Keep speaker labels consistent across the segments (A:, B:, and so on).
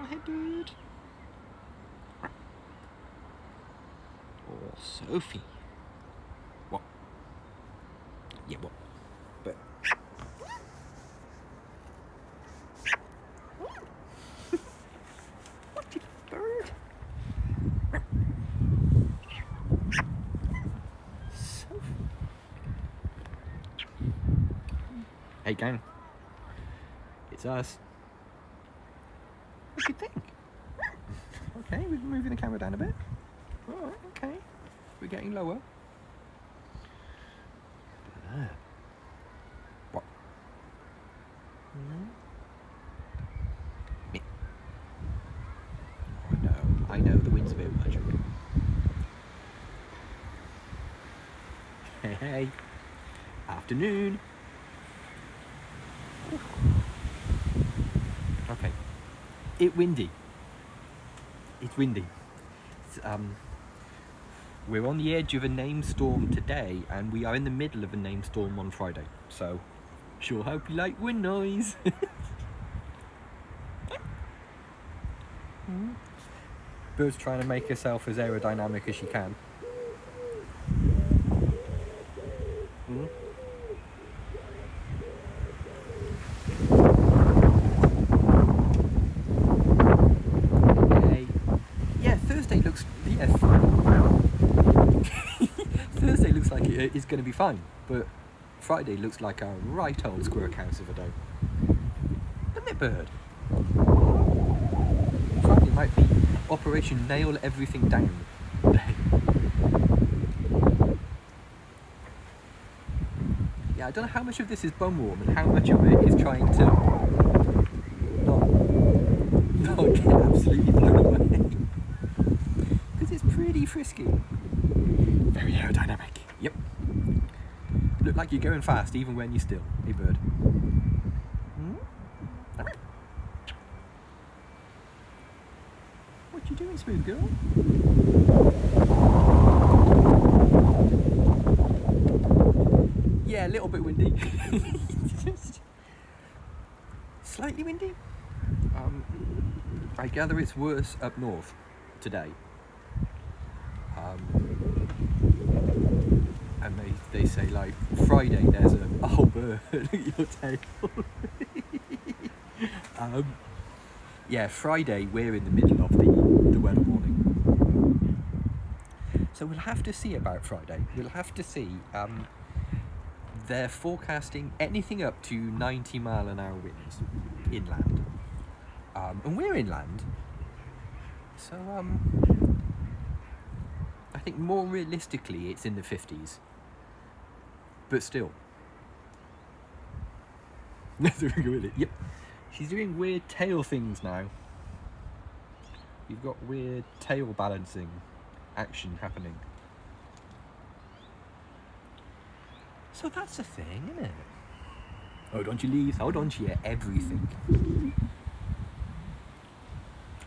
A: hey bird. Oh, Sophie. What? Yeah, what? But what, you bird? Sophie. Hey, gang. It's us. What do you think? Okay, we're moving the camera down a bit. Alright, okay. We're getting lower. What? Me. I know, the wind's a bit much. Hey. Afternoon. Okay. It's windy. It's windy. We're on the edge of a name storm today, and we are in the middle of a name storm on Friday. So, sure hope you like wind noise. Bird's trying to make herself as aerodynamic as she can. Okay. Yeah, Thursday looks. Yes. Thursday looks like it is going to be fine, but Friday looks like a right old squirt house of a day. Doesn't it, Bird? Friday might be Operation Nail Everything Down. Yeah, I don't know how much of this is bum warm and how much of it is trying to not get absolutely blown away. Because it's pretty frisky. Very aerodynamic. Yep. Look like you're going fast even when you're still. Hey, bird. What you doing, smooth girl? Yeah, a little bit windy. Slightly windy. I gather it's worse up north today. And they say, like, Friday there's a whole bird at your tail. Yeah, Friday we're in the middle of the weather warning. So we'll have to see about Friday. We'll have to see. They're forecasting anything up to 90-mile-an-hour winds inland. And we're inland. So, I think more realistically it's in the 50s. But still. Yep. She's doing weird tail things now. You've got weird tail balancing action happening. So that's a thing, isn't it? Hold on to your leaves, hold on to your everything.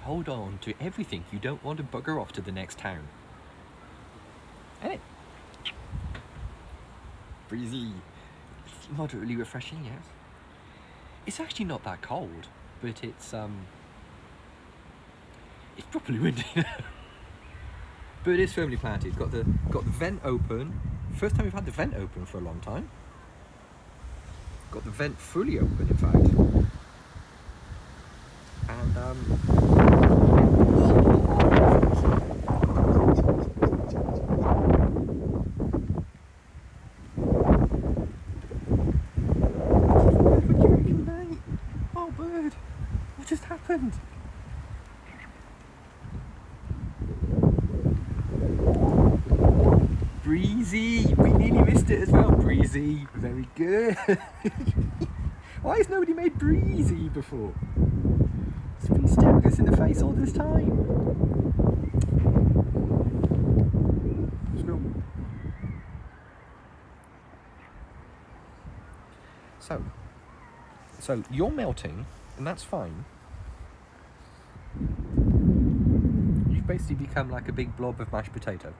A: Hold on to everything. You don't want to bugger off to the next town. Hey. Breezy. It's moderately refreshing, yes. It's actually not that cold, but it's properly windy. But it is firmly planted. Got the vent open. First time we've had the vent open for a long time. Got the vent fully open, in fact. And oh, bird! What just happened? Breezy! We nearly missed it as well. Breezy! Very good! Why has nobody made Breezy before? It's been staring us in the face all this time. So you're melting, and that's fine. You've basically become like a big blob of mashed potato.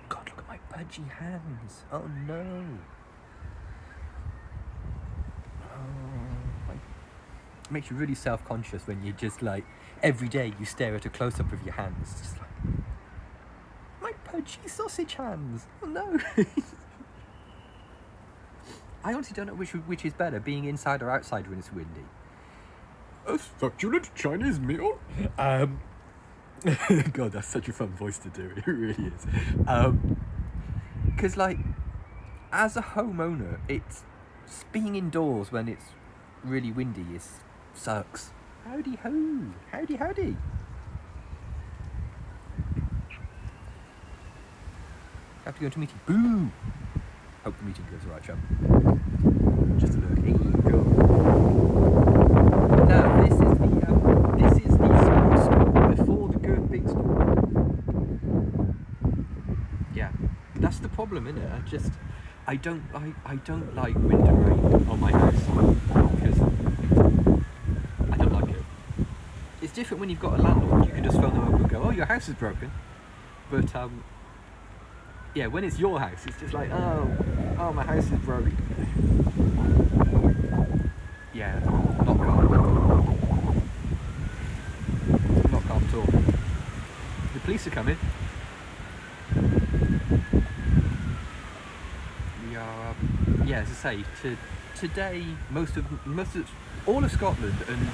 A: God, look at my pudgy hands. Oh no. makes you really self-conscious when you just like every day you stare at a close-up of your hands. It's just like my pudgy sausage hands. Oh no. I honestly don't know which is better, being inside or outside when it's windy. A succulent Chinese meal. God, that's such a fun voice to do. It really is. Because like, as a homeowner, it's being indoors when it's really windy sucks. Howdy ho, howdy howdy. Have to go to a meeting. Boo. Hope the meeting goes alright, chum. Just a look. Here you go. No, this is the small store before the good big store. Yeah, that's the problem, isn't it? I don't like wind and rain on my house because I don't like it. It's different when you've got a landlord. You can just phone them up and go, "Oh, your house is broken," but yeah, when it's your house, it's just like, oh, my house is broken. Yeah, not calm. Not calm at all. The police are coming. We are, yeah, as I say, today, most of all of Scotland and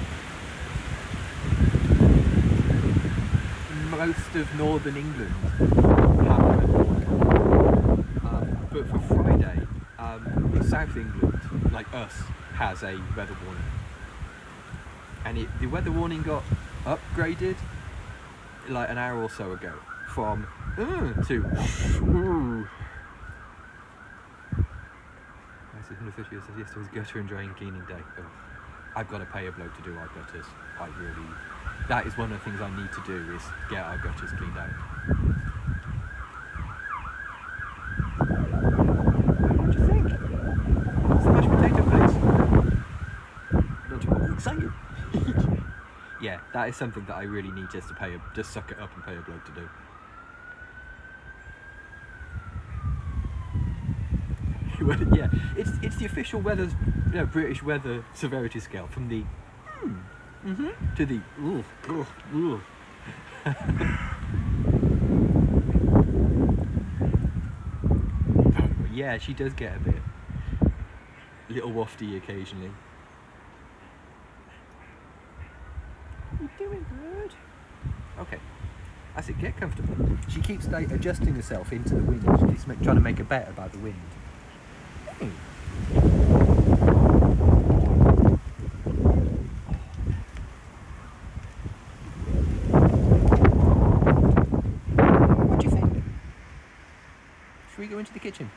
A: most of northern England have weather warning. But for Friday, South England, like us, has a weather warning. And the weather warning got upgraded like an hour or so ago from to ooh. Yesterday's gutter and drain cleaning day. Oh, I've got to pay a bloke to do our gutters. That is one of the things I need to do, is get our gutters cleaned out. What do you think? It's the mashed potato place. Not too excited. Yeah, that is something that I really need just suck it up and pay a bloke to do. Yeah, it's the official weather's, British weather severity scale, from the to the Yeah, she does get a bit little wafty occasionally. You're doing good. Okay, that's it. Get comfortable. She keeps adjusting herself into the wind. She keeps trying to make a bet about the wind. What do you think? Should we go into the kitchen?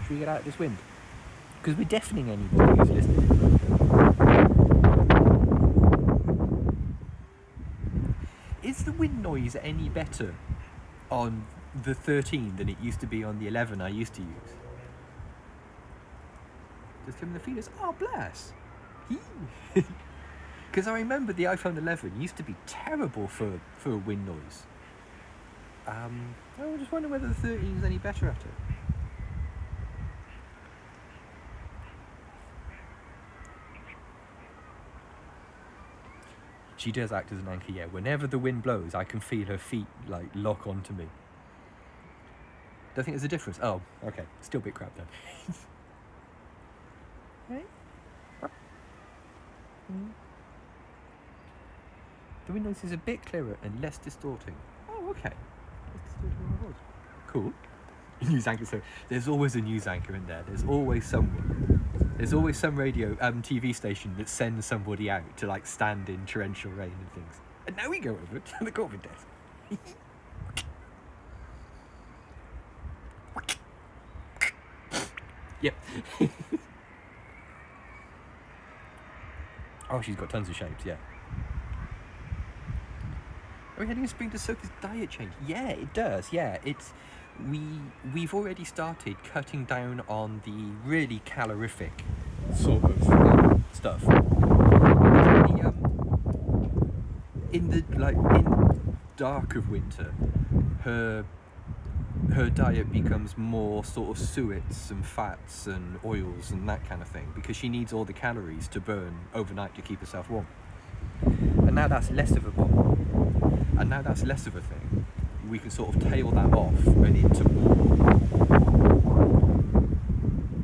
A: Should we get out of this wind? Because we're deafening anybody who's listening. Is the wind noise any better on the 13 than it used to be on the 11 I used to use? Just Tim the feelers. Oh, bless. Because I remember the iPhone 11 used to be terrible for wind noise. I was just wondering whether the 13 is any better at it. She does act as an anchor, yeah. Whenever the wind blows, I can feel her feet like lock onto me. Don't think there's a difference. Oh, okay. Still a bit crap then. Right? The wind noise is a bit clearer and less distorting. Oh, okay. Less distorting than it was. Cool. News anchor. So there's always a news anchor in there. There's always someone. There's always some radio, TV station that sends somebody out to like stand in torrential rain and things. And now we go over to the COVID desk. Yep. Oh, she's got tons of shapes, yeah. Are we heading to spring to soak this diet change? Yeah, it does, yeah. We've already started cutting down on the really calorific sort of stuff. In the dark of winter, her her diet becomes more sort of suets and fats and oils and that kind of thing, because she needs all the calories to burn overnight to keep herself warm. And now that's less of a problem, and now that's less of a thing. We can sort of tail that off and into more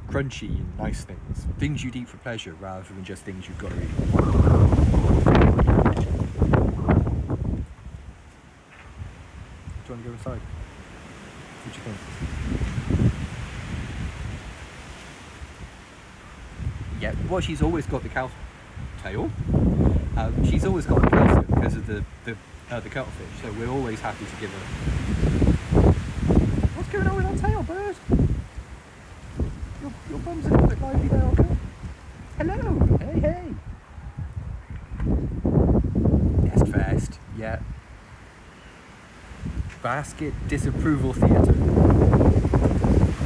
A: crunchy and nice things you'd eat for pleasure rather than just things you've got to eat. Do you want to go inside? What do you think? Yeah, well, she's always got the cow tail. She's always got the calcium because of the cuttlefish, so we're always happy to give her. What's going on with that tail, bird? Your bum's a little bit lively there, okay? Hello! Hey, hey! Nest fest, yeah. Basket disapproval theatre.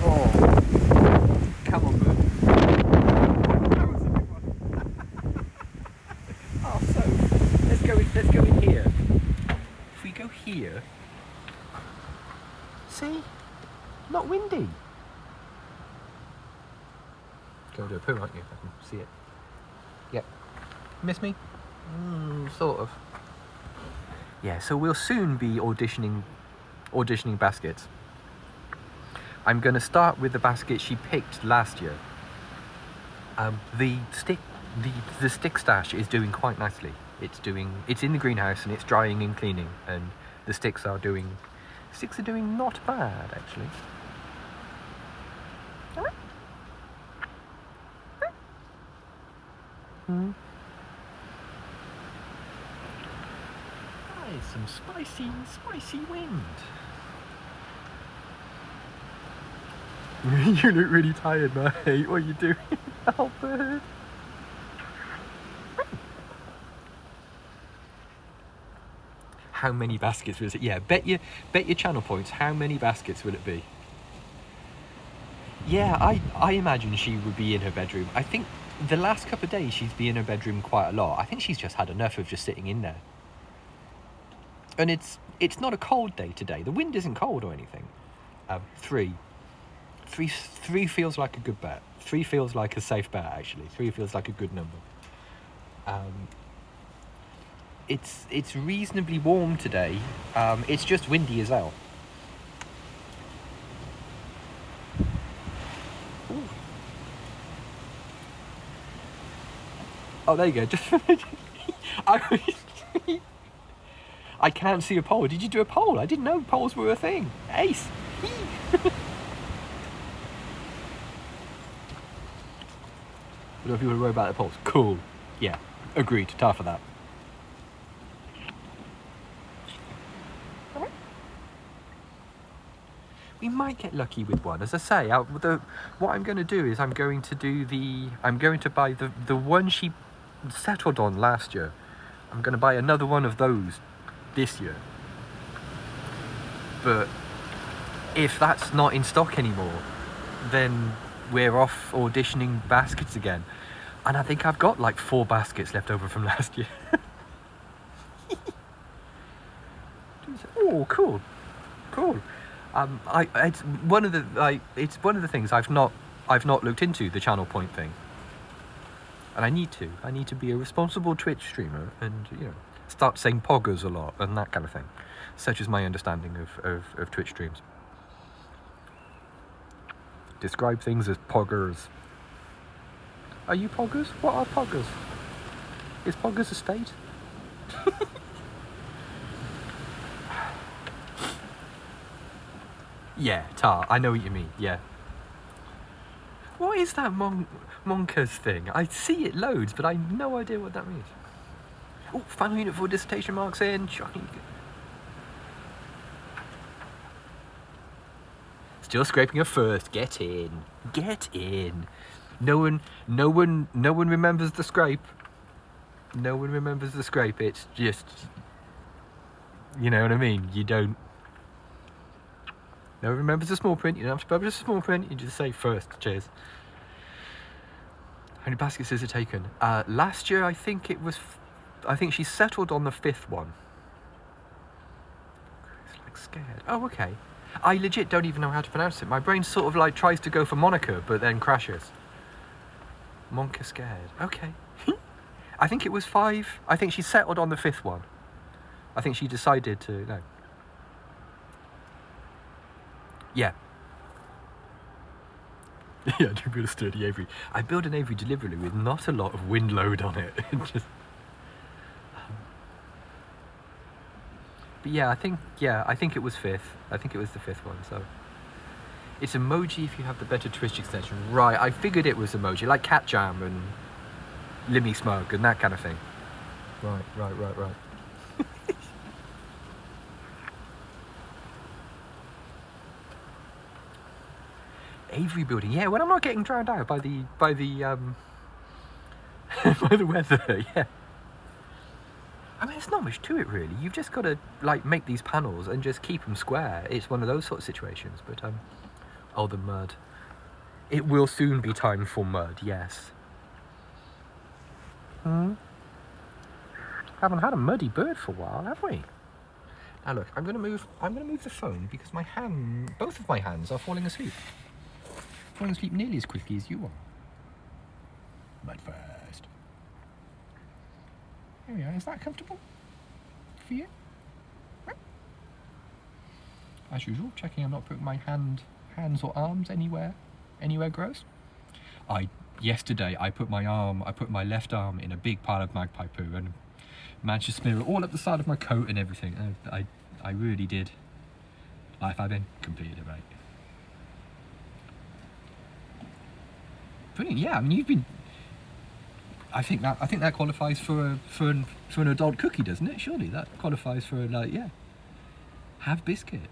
A: Oh, come on, bird. That was a big one. Oh, so let's go in here. If we go here, see, not windy. Go to a poo, aren't you? I can see it. Yep. Miss me? Sort of. Yeah. So we'll soon be auditioning baskets. I'm going to start with the basket she picked last year. The stick stash is doing quite nicely. It's in the greenhouse and it's drying and cleaning, and the sticks are doing not bad actually. That is some spicy wind. You look really tired, mate. What are you doing? Oh, bird. How many baskets will it? Yeah, bet your channel points. How many baskets will it be? Yeah, I imagine she would be in her bedroom. I think the last couple of days she's been in her bedroom quite a lot. I think she's just had enough of just sitting in there. And it's not a cold day today. The wind isn't cold or anything. Three feels like a good bet. 3 feels like a safe bet, actually. 3 feels like a good number. It's reasonably warm today. It's just windy as hell. Ooh. Oh, there you go. I can't see a pole. Did you do a pole? I didn't know poles were a thing. Ace. I don't know if you want to worry about the poles. Cool. Yeah. Agreed. Tough for that. We might get lucky with one. As I say, what I'm going to do is I'm going to buy the one she settled on last year. I'm going to buy another one of those this year. But if that's not in stock anymore, then we're off auditioning baskets again. And I think I've got like 4 baskets left over from last year. Oh, cool. It's one of the things I've not looked into, the channel point thing. And I need to be a responsible Twitch streamer and, start saying poggers a lot and that kind of thing. Such is my understanding of Twitch streams. Describe things as poggers. Are you poggers? What are poggers? Is poggers a state? Yeah, tar. I know what you mean. Yeah. What is that Monkers thing? I see it loads, but I have no idea what that means. Oh, final unit for dissertation marks in. Shocking. Still scraping a first. Get in. Get in. No one remembers the scrape. No one remembers the scrape. It's just, you know what I mean? You don't. No one remembers the small print. You don't have to publish the small print. You just say first. Cheers. How many baskets has it taken? Last year, I think she settled on the 5th one. It's like scared. Oh, okay. I legit don't even know how to pronounce it. My brain sort of like tries to go for Monica, but then crashes. Monka scared. Okay. I think it was 5. I think she settled on the 5th one. I think she decided to, no. Yeah. Yeah, I do build a sturdy aviary. I build an aviary deliberately with not a lot of wind load on it. Just, but yeah, I think it was 5th. I think it was the 5th one, so. It's emoji if you have the better Twitch extension. Right, I figured it was emoji, like Cat Jam and Limmy Smug and that kind of thing. Right. Aviary building, yeah, when I'm not getting drowned out by the by the weather, yeah. I mean, there's not much to it really. You've just got to like make these panels and just keep them square. It's one of those sort of situations. But oh, the mud. It will soon be time for mud. Yes. Haven't had a muddy bird for a while, have we? Now look, I'm gonna move the phone because both of my hands are falling asleep. Falling asleep nearly as quickly as you are. Mud first. There we are. Is that comfortable for you? As usual, checking I'm not putting my hands or arms anywhere gross. Yesterday I put my left arm in a big pile of magpie poo and managed to smear it all up the side of my coat and everything. I really did. Life I've been completed it, right? Brilliant. Yeah, I mean you've been. I think that qualifies for an adult cookie, doesn't it? Surely that qualifies for have biscuit.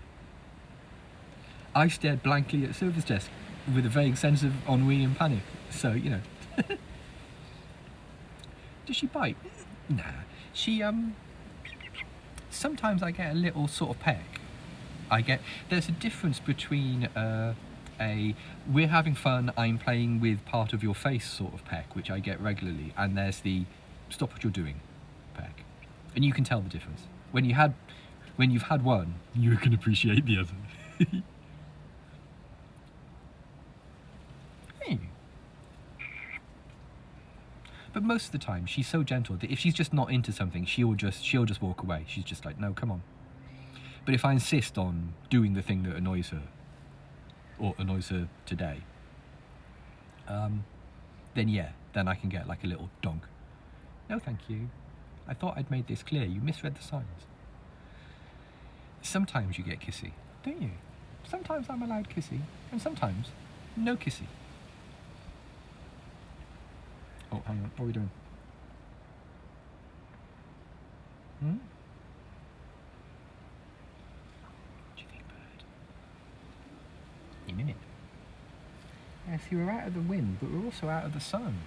A: I stared blankly at Silver's desk with a vague sense of ennui and panic. So you know. Does she bite? Nah. She sometimes I get a little sort of peck. There's a difference between we're having fun, I'm playing with part of your face sort of peck, which I get regularly, and there's the stop what you're doing peck. And you can tell the difference. When you've had one, you can appreciate the other. Hey. But most of the time she's so gentle that if she's just not into something, she'll just walk away. She's just like, no, come on. But if I insist on doing the thing that annoys her, or annoys her today, then I can get like a little donk. No thank you. I thought I'd made this clear. You misread the signs. Sometimes you get kissy, don't you? Sometimes I'm allowed kissy, and sometimes no kissy. Oh, hang on, what are we doing? What do you think, bird? In it. Yes, you were out of the wind, but we're also out of the sun.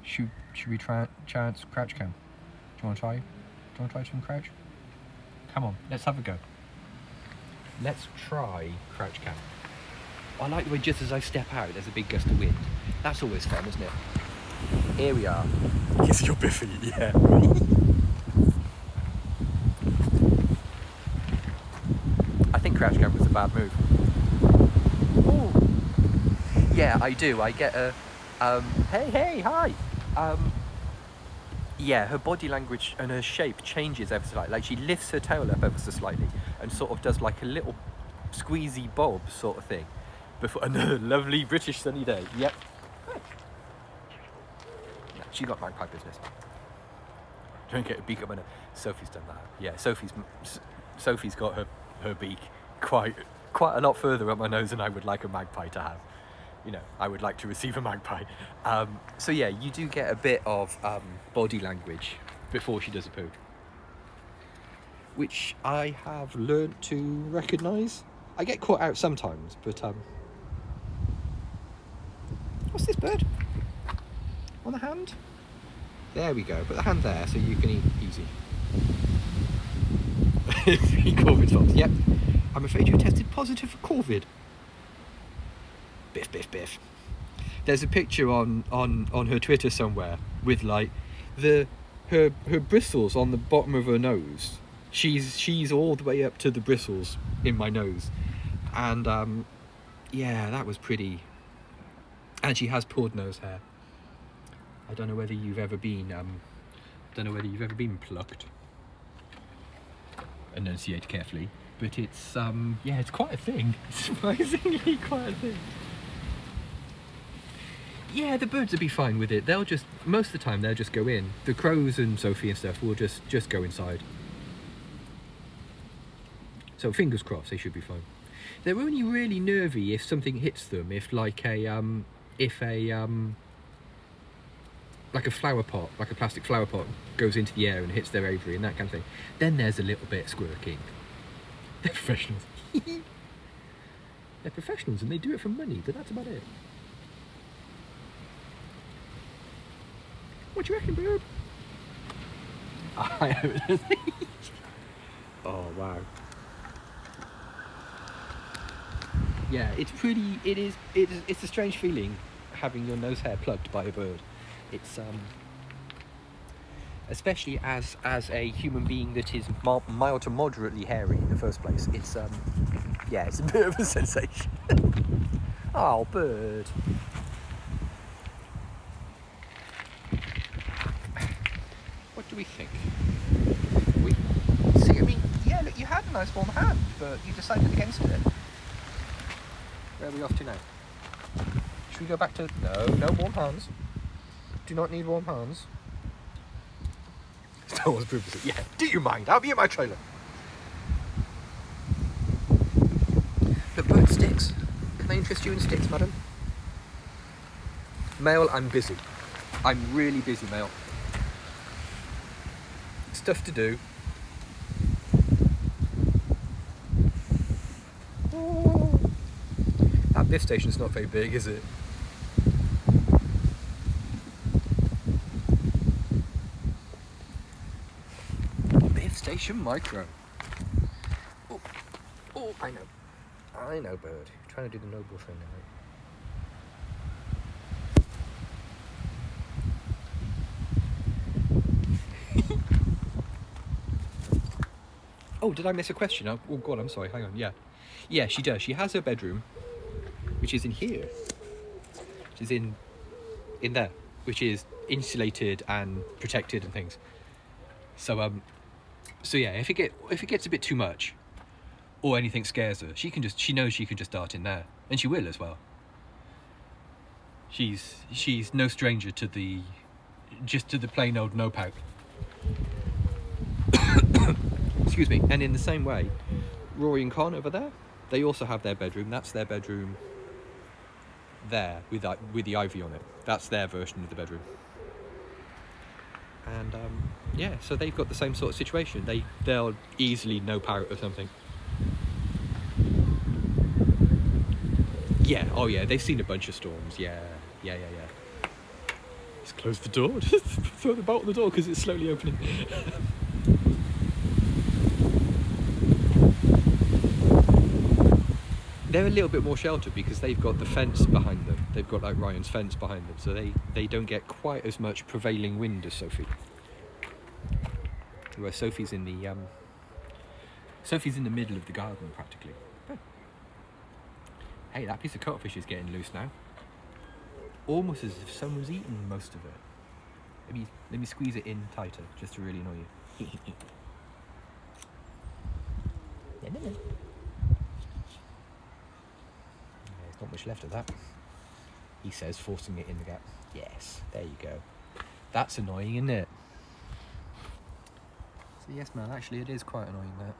A: Should we try chance crouch cam? Do you want to try? Do you want to try some crouch? Come on, let's have a go. Let's try crouch cam. I like the way just as I step out, there's a big gust of wind. That's always fun, isn't it? Here we are. Kiss your biffy, yeah. I think crouch cam was a bad move. Ooh. Yeah, I do. I get a, hey, hi. Yeah, her body language and her shape changes ever so slightly. Like she lifts her tail up ever so slightly and sort of does like a little squeezy bob sort of thing. Before another lovely British sunny day. Yep. No, she got magpie business. Don't get a beak up on her. Sophie's done that. Yeah, Sophie's got her beak quite a lot further up my nose than I would like a magpie to have. You know, I would like to receive a magpie. So yeah, you do get a bit of body language before she does a poo, which I have learnt to recognise. I get caught out sometimes, but what's this bird? On the hand? There we go. Put the hand there so you can eat easy. 3 Corvid shots. Yep. I'm afraid you tested positive for Corvid. Biff, biff, biff. There's a picture on her Twitter somewhere with like her bristles on the bottom of her nose She's all the way up to the bristles in my nose, and yeah, that was pretty. And she has pulled nose hair. I don't know whether you've ever been plucked. Enunciate carefully, but it's yeah, it's quite a thing. Surprisingly, quite a thing. Yeah, the birds would be fine with it. They'll just, most of the time, they'll just go in. The crows and Sophie and stuff will just go inside. So fingers crossed, they should be fine. They're only really nervy if something hits them. If like a flower pot, like a plastic flower pot, goes into the air and hits their ovary and that kind of thing. Then there's a little bit squirking. They're professionals. They're professionals and they do it for money, but that's about it. What do you reckon, babe? Oh wow. Yeah, it's pretty. It's a strange feeling having your nose hair plucked by a bird. It's especially as a human being that is mild to moderately hairy in the first place. It's yeah, it's a bit of a sensation. Oh, bird. What do we think? We see. I mean, yeah. Look, you had a nice warm hand, but you decided against it. Where are we off to now? Should we go back to... No warm hands. Do not need warm hands. Star Wars privacy. Yeah, do you mind? I'll be in my trailer. Look, bird sticks. Can I interest you in sticks, madam? Male, I'm busy. I'm really busy, male. Stuff to do. That biff station's not very big, is it? Biff station micro. Oh, I know, bird. You're trying to do the noble thing now. Oh, did I miss a question? Oh God, I'm sorry. Hang on. Yeah, she does. She has her bedroom, which is in here. Which is in there, which is insulated and protected and things. So yeah, if it gets a bit too much, or anything scares her, she knows she can just dart in there, and she will as well. She's no stranger to the plain old no pout. Excuse me. And in the same way, Rory and Con over there, they also have their bedroom. That's their bedroom there with the ivy on it. That's their version of the bedroom. And yeah, so they've got the same sort of situation. They'll easily no pout or something. Yeah, oh yeah, they've seen a bunch of storms. Yeah. Just close the door. Just throw the bolt on the door because it's slowly opening. They're a little bit more sheltered because they've got the fence behind them. They've got like Ryan's fence behind them, so they don't get quite as much prevailing wind as Sophie. Whereas Sophie's in the middle of the garden practically. Oh. Hey, that piece of cutfish is getting loose now. Almost as if someone's eaten most of it. Let me squeeze it in tighter just to really annoy you. No. Not much left of that, he says, forcing it in the gap. Yes, there you go. That's annoying, isn't it? So yes, man, actually it is quite annoying, that.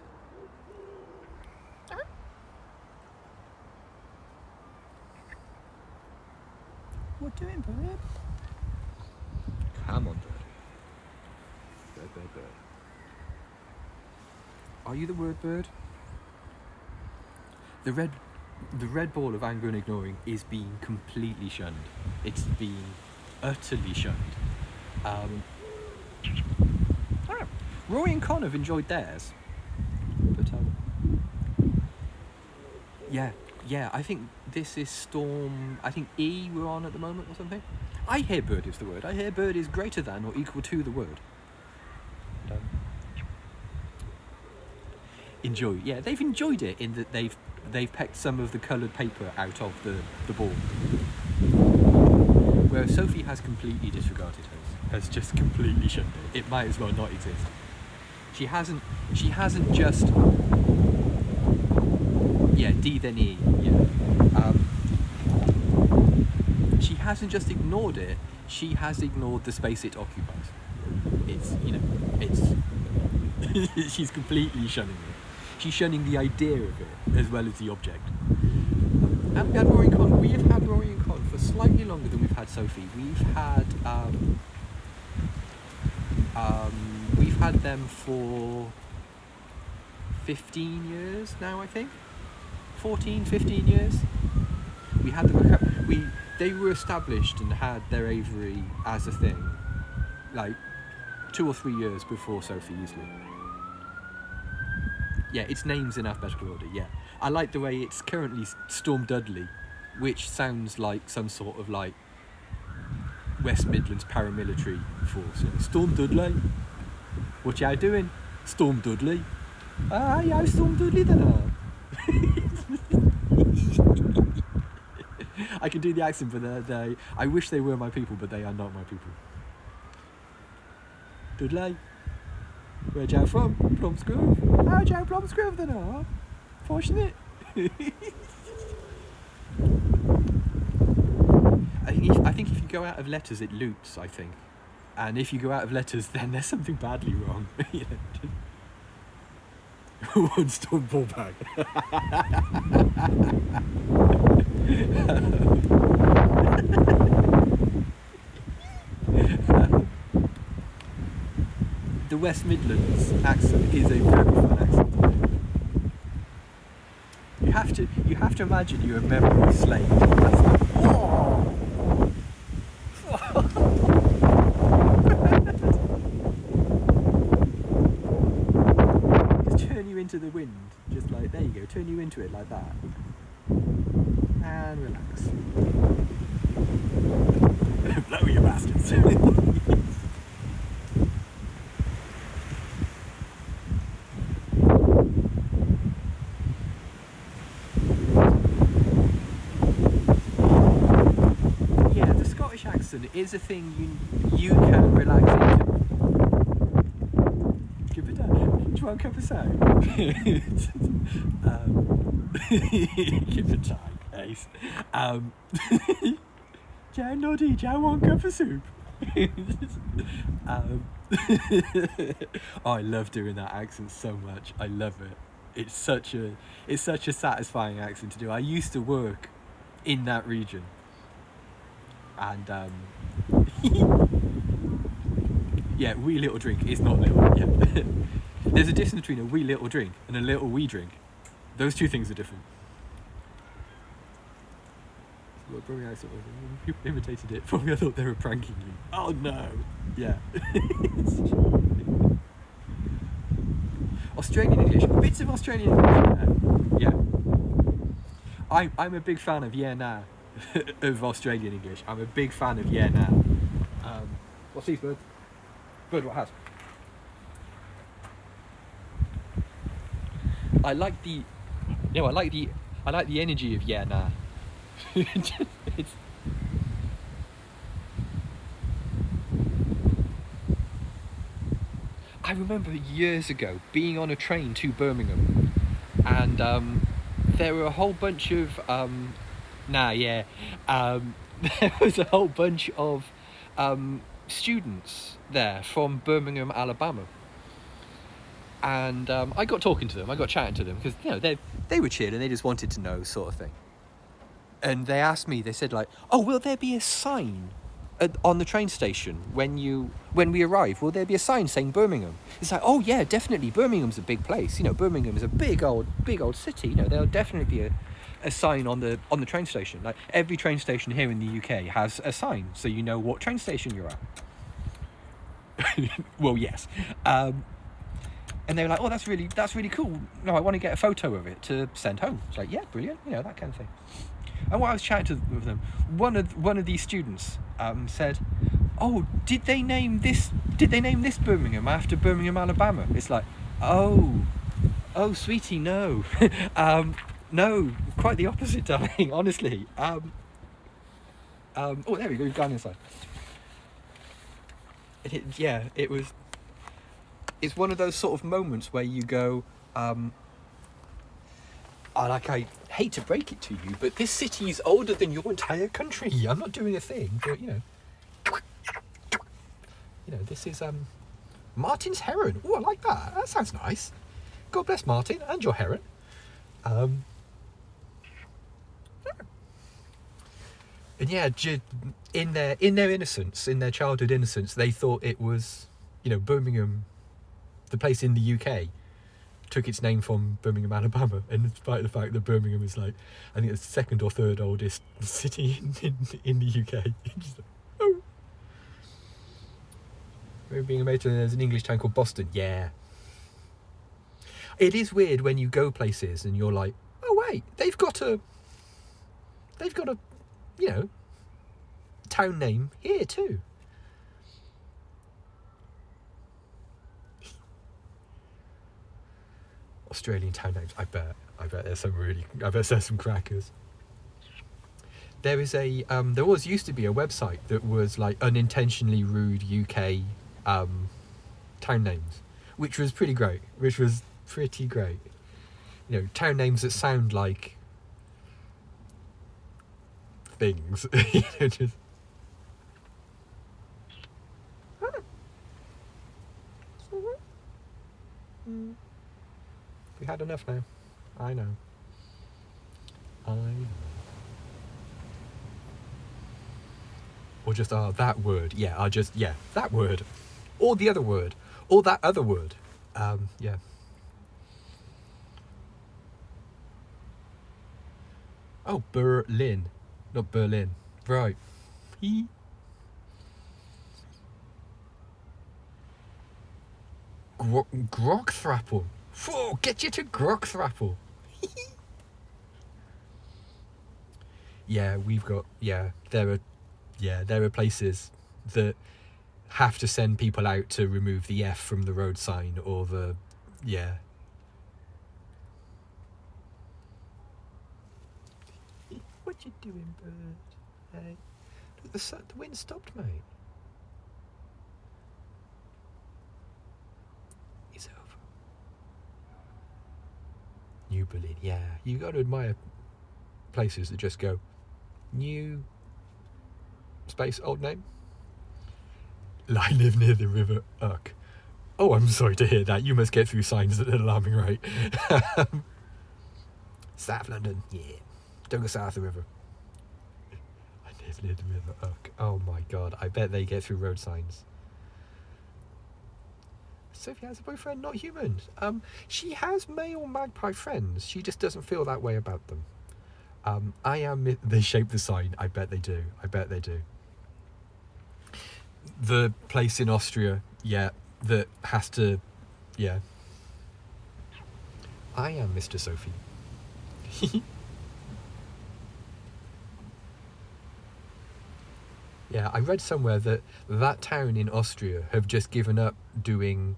A: What doing, bird? Come on, bird. Bird. Are you the word bird? The red ball of anger and ignoring is being completely shunned. It's being utterly shunned. Rory and Con have enjoyed theirs. But yeah, I think this is storm, I think E we're on at the moment or something. I hear bird is the word. I hear bird is greater than or equal to the word. enjoy. Yeah, they've enjoyed it in that they've pecked some of the coloured paper out of the ball. Whereas Sophie has completely disregarded hers, has just completely shunned it. It might as well not exist. She hasn't just D then E, she hasn't just ignored it, she has ignored the space it occupies. She's completely shunning it. She's shunning the idea of it as well as the object. And we have had Rory and Con for slightly longer than we've had Sophie. We've had them for 15 years now, I think. 14, 15 years. We had them. They were established and had their aviary as a thing, like 2 or 3 years before Sophie, easily. Yeah, its name's in alphabetical order. Yeah, I like the way it's currently Storm Dudley, which sounds like some sort of like West Midlands paramilitary force. Storm Dudley, what you doing? Storm Dudley. Yeah, Storm Dudley then. I can do the accent, but I wish they were my people, but they are not my people. Dudley, where'd you from? Plumsgrove. How'd you Plumsgrove then? Fortunate. I think if you go out of letters, it loops, I think. And if you go out of letters, then there's something badly wrong. One storm ball bag. The West Midlands accent is a very fun accent. You have to imagine you're a member of Slade. That's like, oh! Just turn you into the wind. Just like, there you go, turn you into it like that. And relax. Blow you bastards. Is a thing you can relax into. Give it a do you want a cup of soap? Give it time, Ace. Joe Noddy, Joe want a cup of soup? I love doing that accent so much. I love it. It's such a satisfying accent to do. I used to work in that region. And yeah, wee little drink is not little. Yeah. There's a difference between a wee little drink and a little wee drink. Those two things are different. Probably I sort of people imitated it. Probably I thought they were pranking you. Oh no! Yeah. Australian English, bits of Australian English. Yeah. I'm a big fan of yeah nah. Of Australian English. I'm a big fan of yeah now. What's these birds? Bird what has? I like the energy of yeah nah. I remember years ago being on a train to Birmingham, and there were a whole bunch of there was a whole bunch of students there from Birmingham, Alabama, and I got talking to them. I got chatting to them because they were chill and they just wanted to know, sort of thing. And they asked me. They said like, "Oh, will there be a sign on the train station when we arrive? Will there be a sign saying Birmingham?" It's like, "Oh yeah, definitely. Birmingham's a big place. Birmingham is a big old city. There'll definitely be a sign on the train station. Like every train station here in the UK has a sign, so you know what train station you're at." Well, yes. And they were like, "Oh, that's really cool. No, I want to get a photo of it to send home." It's like, "Yeah, brilliant. That kind of thing." And while I was chatting with them, one of these students said, "Oh, did they name this Birmingham after Birmingham, Alabama?" It's like, "Oh, Oh, sweetie, no. No, quite the opposite, darling, honestly. Oh, there we go, we've gone inside. Yeah, it's one of those sort of moments where you go, I hate to break it to you, but this city is older than your entire country. I'm not doing a thing, but, this is, Martin's heron. Oh, I like that. That sounds nice. God bless Martin and your heron. And yeah, in their innocence, in their childhood innocence, they thought it was, Birmingham, the place in the UK, took its name from Birmingham, Alabama. And despite the fact that Birmingham is like, I think it's the second or third oldest city in the UK. Just like, oh. Birmingham, there's an English town called Boston. Yeah. It is weird when you go places and you're like, oh wait, they've got a town name here too. Australian town names, I bet there's some crackers. There is there used to be a website that was like unintentionally rude UK town names, which was pretty great. Town names that sound like things. Just... We had enough now. I know. Or just, that word. Yeah, that word. Or the other word. Or that other word. Yeah. Oh, Berlin. Not Berlin. Right. Grogthrapple. Get you to Grogthrapple. Yeah, there are places that have to send people out to remove the F from the road sign or the, yeah. What you doing, bird? Hey, look, the wind stopped, mate. It's over. New Berlin, yeah. You got to admire places that just go, new space, old name. I live near the River Uck. Oh, I'm sorry to hear that. You must get through signs at an alarming rate. South London, yeah. Don't go south of the river. I live near the River Uck. Oh my god, I bet they get through road signs. Sophie has a boyfriend, not human. She has male magpie friends. She just doesn't feel that way about them. They shape the sign. I bet they do. The place in Austria, yeah, that has to, yeah. I am Mr. Sophie. Yeah, I read somewhere that town in Austria have just given up doing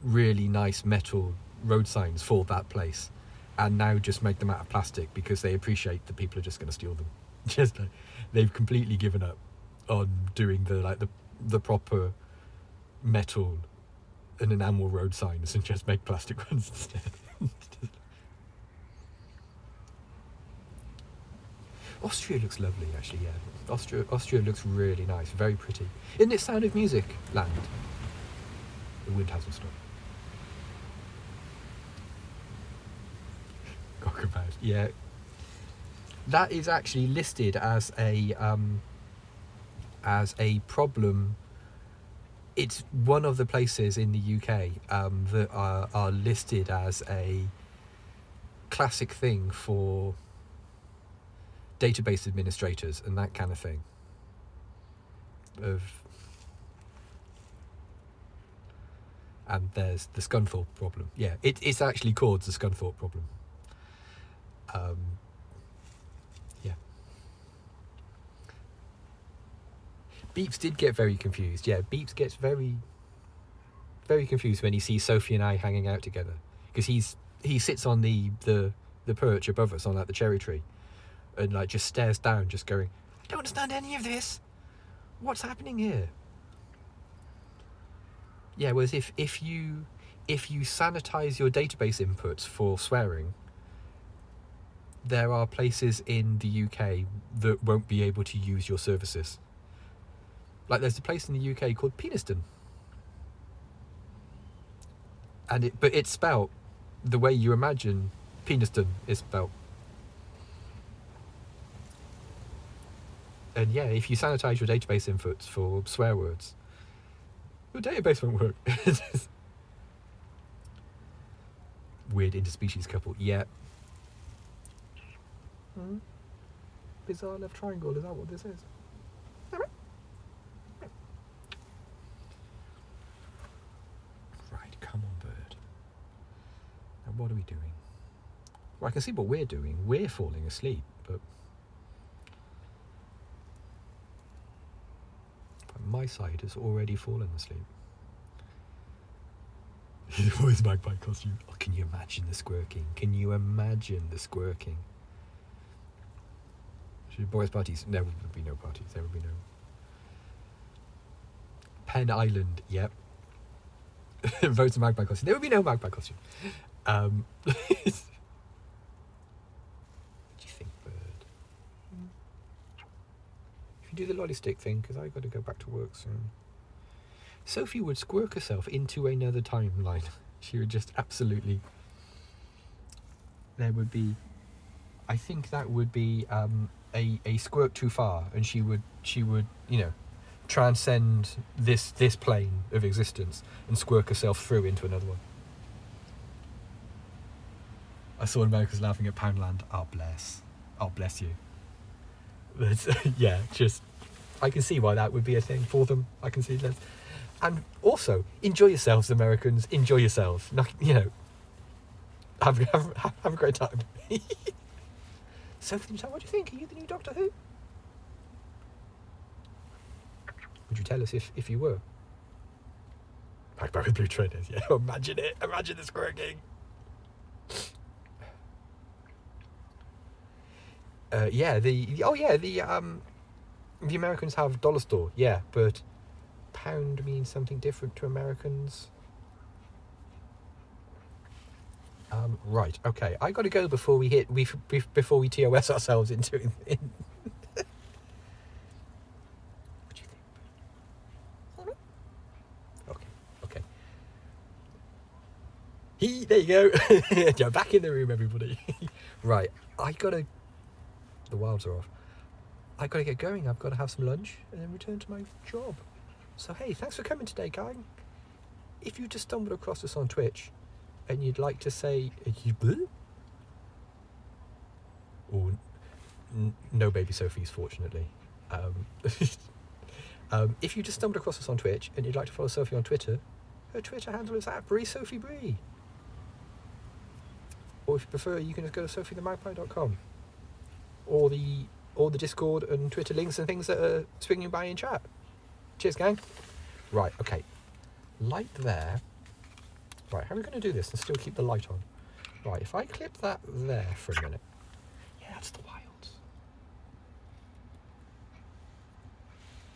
A: really nice metal road signs for that place, and now just make them out of plastic because they appreciate that people are just going to steal them. Just like, they've completely given up on doing the proper metal and enamel road signs and just make plastic ones instead. Austria looks lovely, actually, yeah. Austria looks really nice, very pretty. Isn't it Sound of Music land? The wind hasn't stopped. Gokabad, yeah. That is actually listed as a problem. It's one of the places in the UK that are listed as a classic thing for database administrators and that kind of thing. And there's the Scunthorpe problem. Yeah, it's actually called the Scunthorpe problem. Yeah. Beeps did get very confused. Yeah, Beeps gets very, very confused when he sees Sophie and I hanging out together. Because he's he sits on the perch above us on like the cherry tree, and like just stares down, just going, I don't understand any of this. What's happening here? Yeah, whereas if you sanitize your database inputs for swearing, there are places in the UK that won't be able to use your services. Like there's a place in the UK called Peniston, but it's spelt the way you imagine Peniston is spelt. And yeah, if you sanitize your database inputs for swear words, your database won't work. Weird interspecies couple. Yeah. Bizarre left triangle, is that what this is? Right, come on, bird. Now what are we doing? Well, I can see what we're doing. We're falling asleep, but my side has already fallen asleep. Always magpie costume. Oh, can you imagine the squirking? Can you imagine the squirking? Should boys' parties? There would be no parties. There would be no. Penn Island. Yep. Votes a magpie costume. There would be no magpie costume. What do you think, bird? If you do the lolly stick thing, because I've got to go back to work soon. Sophie would squirk herself into another timeline. She would just absolutely. There would be. I think that would be a squirt too far, and she would transcend this plane of existence and squirk herself through into another one. I saw Americans laughing at Poundland. Oh bless you. That's, yeah, just I can see why that would be a thing for them. I can see that. And also, enjoy yourselves, Americans. Enjoy yourselves. Have a great time. Sophie, what do you think? Are you the new Doctor Who? Would you tell us if you were? Back with blue trainers. Yeah, imagine it. Imagine the squirking. The Americans have dollar store. Yeah, but pound means something different to Americans. Right. Okay. I got to go before we TOS ourselves into. What do you think? Okay. There you go. You're back in the room, everybody. Right. The wilds are off. I got to get going. I've got to have some lunch and then return to my job. So hey, thanks for coming today, gang. If you just stumbled across us on Twitch and you'd like to say no baby Sophies, fortunately. If you just stumbled across us on Twitch and you'd like to follow Sophie on Twitter, her Twitter handle is @BreeSophieBree. Or if you prefer, you can just go to sophiethemagpie.com. Or the Discord and Twitter links and things that are swinging by in chat. Cheers, gang. Right, okay. Light there. Right, how are we going to do this and still keep the light on? Right, if I clip that there for a minute. Yeah, that's the wilds.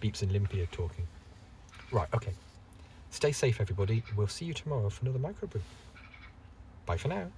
A: Beeps and Olympia talking. Right, okay. Stay safe, everybody. We'll see you tomorrow for another microbrew. Bye for now.